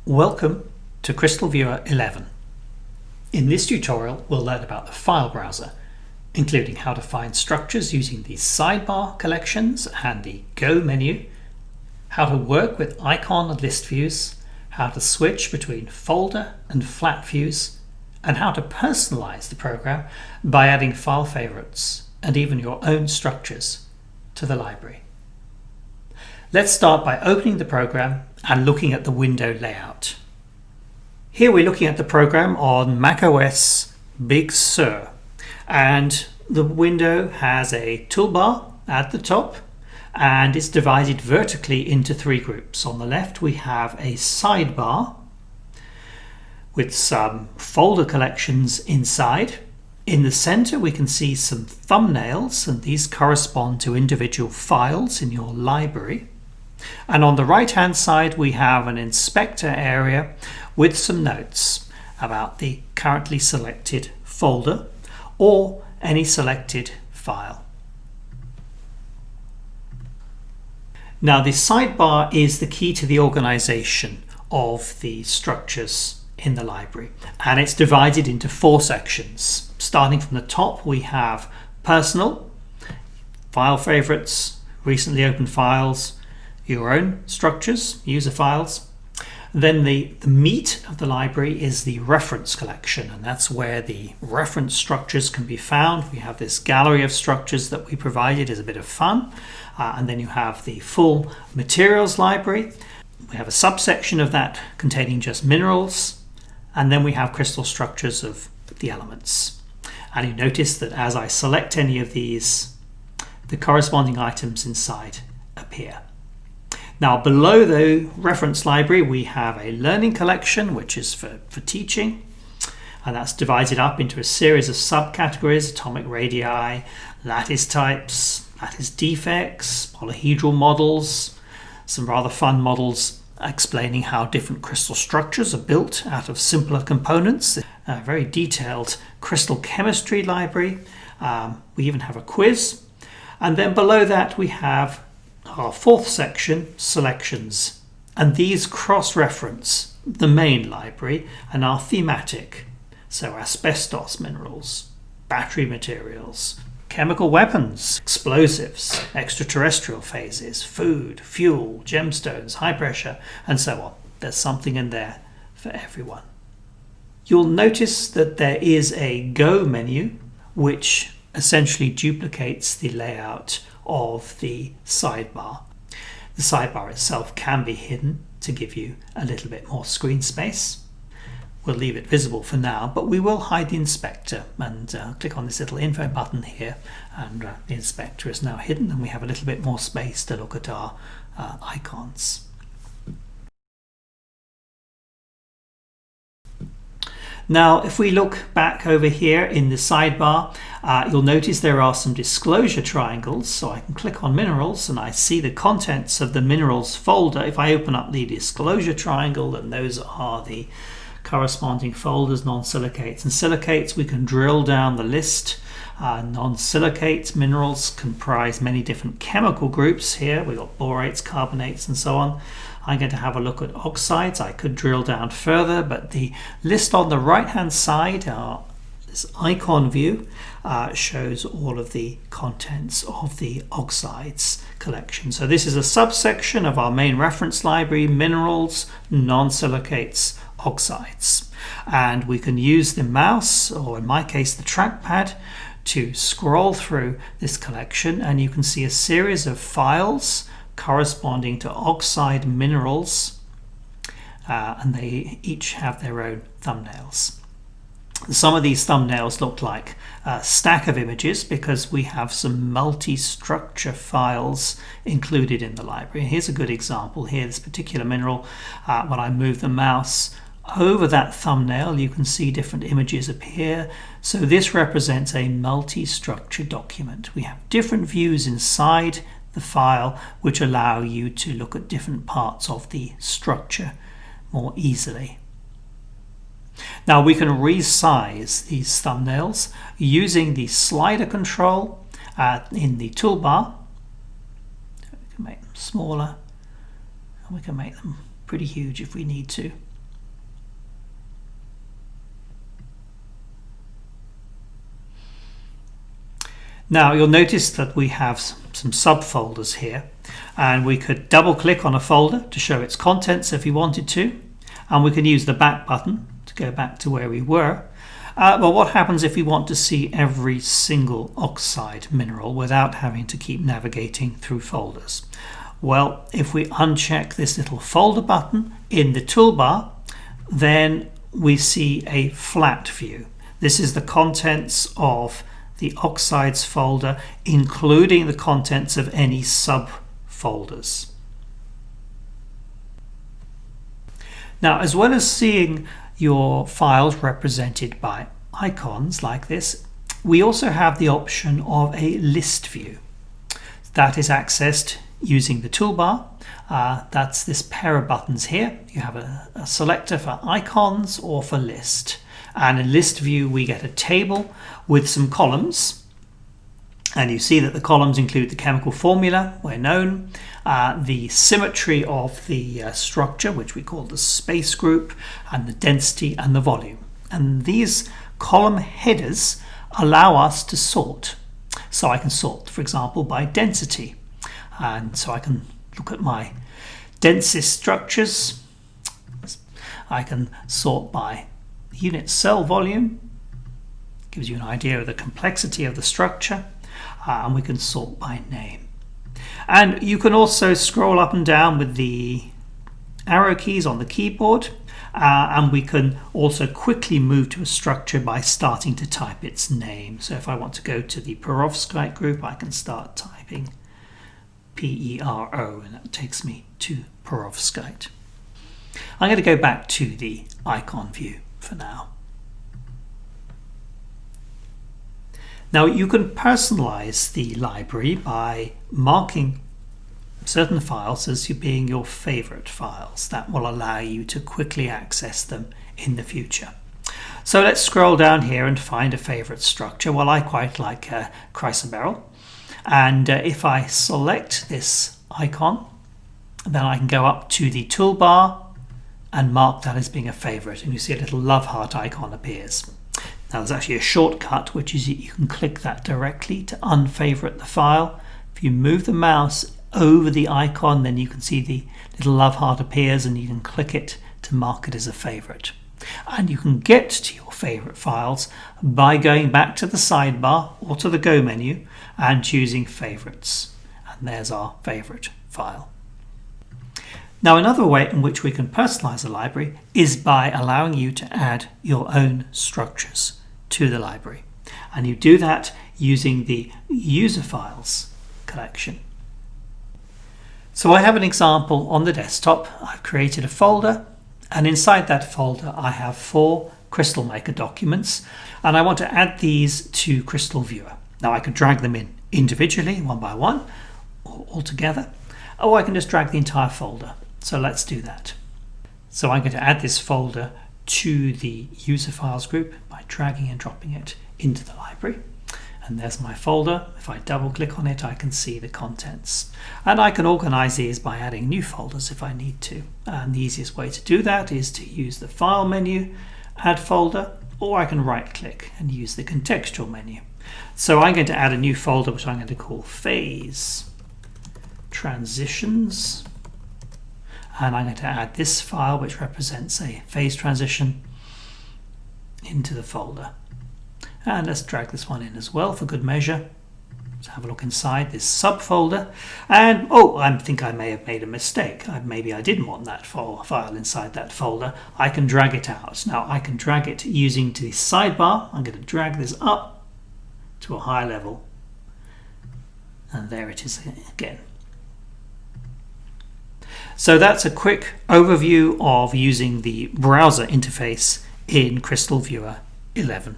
Welcome to CrystalViewer 11. In this tutorial, we'll learn about the file browser, including how to find structures using the Sidebar collections and the Go menu, how to work with icon and list views, how to switch between folder and flat views, and how to personalize the program by adding file favorites and even your own structures to the library. Let's start by opening the program and looking at the window layout. Here we're looking at the program on macOS Big Sur, and the window has a toolbar at the top and it's divided vertically into three groups. On the left we have a sidebar with some folder collections inside. In the center we can see some thumbnails, and these correspond to individual files in your library. And on the right hand side we have an inspector area with some notes about the currently selected folder or any selected file. Now the sidebar is the key to the organization of the structures in the library, and it's divided into four sections. Starting from the top we have personal, file favorites, recently opened files, your own structures, user files. Then the meat of the library is the reference collection, and that's where the reference structures can be found. We have this gallery of structures that we provided as a bit of fun. And then you have the full materials library. We have a subsection of that containing just minerals. And then we have crystal structures of the elements. And you notice that as I select any of these, the corresponding items inside appear. Now below the reference library we have a learning collection, which is for teaching, and that's divided up into a series of subcategories: atomic radii, lattice types, lattice defects, polyhedral models, some rather fun models explaining how different crystal structures are built out of simpler components, a very detailed crystal chemistry library. We even have a quiz, and then below that we have our fourth section, selections, and these cross-reference the main library and are thematic. So asbestos minerals, battery materials, chemical weapons, explosives, extraterrestrial phases, food, fuel, gemstones, high pressure, and so on. There's something in there for everyone. You'll notice that there is a Go menu, which essentially duplicates the layout of the sidebar. The sidebar itself can be hidden to give you a little bit more screen space. We'll leave it visible for now, but we will hide the inspector and click on this little info button here, and the inspector is now hidden, and we have a little bit more space to look at our icons. Now if we look back over here in the sidebar, you'll notice there are some disclosure triangles. So I can click on minerals and I see the contents of the minerals folder. If I open up the disclosure triangle, then those are the corresponding folders: non-silicates and silicates. We can drill down the list. Non-silicate minerals comprise many different chemical groups here. We've got borates, carbonates, and so on. I'm going to have a look at oxides. I could drill down further, but the list on the right hand side, this icon view, shows all of the contents of the oxides collection. So this is a subsection of our main reference library: minerals, non-silicates, oxides. And we can use the mouse, or in my case the trackpad, to scroll through this collection, and you can see a series of files corresponding to oxide minerals, and they each have their own thumbnails. Some of these thumbnails look like a stack of images because we have some multi-structure files included in the library. Here's a good example here. This particular mineral, when I move the mouse over that thumbnail, you can see different images appear. So this represents a multi-structure document. We have different views inside the file which allow you to look at different parts of the structure more easily. Now we can resize these thumbnails using the slider control in the toolbar. We can make them smaller, and we can make them pretty huge if we need to. Now you'll notice that we have some subfolders here, and we could double click on a folder to show its contents if we wanted to, and we can use the back button to go back to where we were. Well, what happens if we want to see every single oxide mineral without having to keep navigating through folders? Well, if we uncheck this little folder button in the toolbar, then we see a flat view. This is the contents of the oxides folder, including the contents of any subfolders. Now, as well as seeing your files represented by icons like this, we also have the option of a list view. That is accessed using the toolbar. That's this pair of buttons here. You have a selector for icons or for list. And in list view we get a table with some columns, and you see that the columns include the chemical formula where known, the symmetry of the structure, which we call the space group, and the density and the volume. And these column headers allow us to sort. So I can sort, for example, by density, and so I can look at my densest structures. I can sort by unit cell volume, gives you an idea of the complexity of the structure, and we can sort by name. And you can also scroll up and down with the arrow keys on the keyboard, and we can also quickly move to a structure by starting to type its name. So if I want to go to the perovskite group, I can start typing PERO, and that takes me to perovskite. I'm going to go back to the icon view for now. Now you can personalize the library by marking certain files as being your favorite files. That will allow you to quickly access them in the future. So let's scroll down here and find a favorite structure. Well, I quite like CrystalViewer, and if I select this icon, then I can go up to the toolbar and mark that as being a favorite, and you see a little love heart icon appears. Now there's actually a shortcut, which is you can click that directly to unfavorite the file. If you move the mouse over the icon, then you can see the little love heart appears, and you can click it to mark it as a favorite. And you can get to your favorite files by going back to the sidebar or to the Go menu and choosing favorites. And there's our favorite file. Now another way in which we can personalize a library is by allowing you to add your own structures to the library. And you do that using the user files collection. So I have an example on the desktop. I've created a folder, and inside that folder I have 4 Crystal Maker documents, and I want to add these to CrystalViewer. Now I can drag them in individually, one by one, or all together, or I can just drag the entire folder. So let's do that. So I'm going to add this folder to the user files group by dragging and dropping it into the library. And there's my folder. If I double click on it, I can see the contents. And I can organize these by adding new folders if I need to. And the easiest way to do that is to use the file menu, add folder, or I can right click and use the contextual menu. So I'm going to add a new folder, which I'm going to call phase transitions. And I'm going to add this file, which represents a phase transition, into the folder. And let's drag this one in as well for good measure. Let's have a look inside this subfolder. And I think I may have made a mistake. Maybe I didn't want that file inside that folder. I can drag it out. Now I can drag it using the sidebar. I'm going to drag this up to a higher level. And there it is again. So that's a quick overview of using the browser interface in CrystalViewer 11.